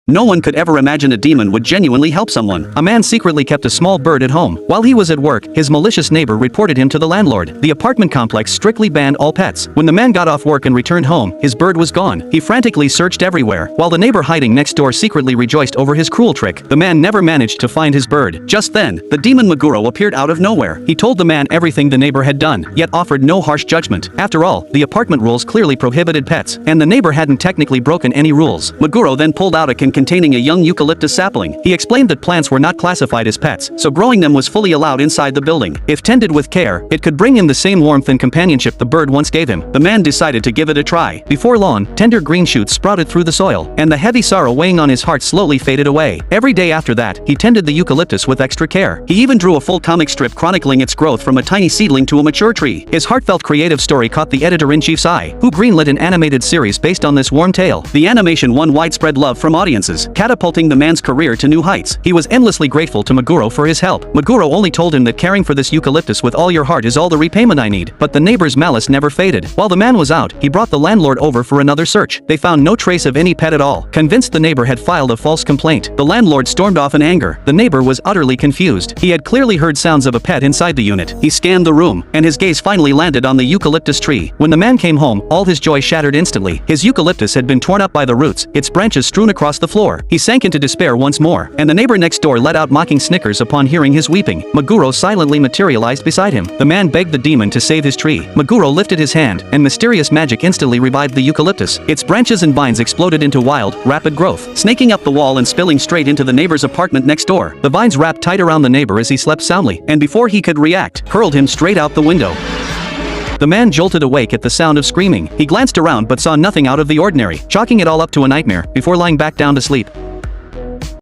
No one could ever imagine a demon would genuinely help someone. A man secretly kept a small bird at home. While he was at work, his malicious neighbor reported him to the landlord. The apartment complex strictly banned all pets. When the man got off work and returned home, his bird was gone. He frantically searched everywhere, while the neighbor hiding next door secretly rejoiced over his cruel trick. The man never managed to find his bird. Just then, the demon Meguro appeared out of nowhere. He told the man everything the neighbor had done, yet offered no harsh judgment. After all, the apartment rules clearly prohibited pets, and the neighbor hadn't technically broken any rules. Meguro then pulled out a can containing a young eucalyptus sapling. He explained that plants were not classified as pets, so growing them was fully allowed inside the building. If tended with care, it could bring him the same warmth and companionship the bird once gave him. The man decided to give it a try. Before long, tender green shoots sprouted through the soil, and the heavy sorrow weighing on his heart slowly faded away. Every day after that, he tended the eucalyptus with extra care. He even drew a full comic strip chronicling its growth from a tiny seedling to a mature tree. His heartfelt creative story caught the editor-in-chief's eye, who greenlit an animated series based on this warm tale. The animation won widespread love from audiences, catapulting the man's career to new heights. He was endlessly grateful to Meguro for his help. Meguro only told him that caring for this eucalyptus with all your heart is all the repayment I need, but the neighbor's malice never faded. While the man was out, he brought the landlord over for another search. They found no trace of any pet at all. Convinced the neighbor had filed a false complaint, the landlord stormed off in anger. The neighbor was utterly confused. He had clearly heard sounds of a pet inside the unit. He scanned the room, and his gaze finally landed on the eucalyptus tree. When the man came home, all his joy shattered instantly. His eucalyptus had been torn up by the roots, its branches strewn across the floor. He sank into despair once more, and the neighbor next door let out mocking snickers upon hearing his weeping. Meguro silently materialized beside him. The man begged the demon to save his tree. Meguro lifted his hand, and mysterious magic instantly revived the eucalyptus. Its branches and vines exploded into wild, rapid growth, snaking up the wall and spilling straight into the neighbor's apartment next door. The vines wrapped tight around the neighbor as he slept soundly, and before he could react, hurled him straight out the window. The man jolted awake at the sound of screaming. He glanced around but saw nothing out of the ordinary, chalking it all up to a nightmare, before lying back down to sleep.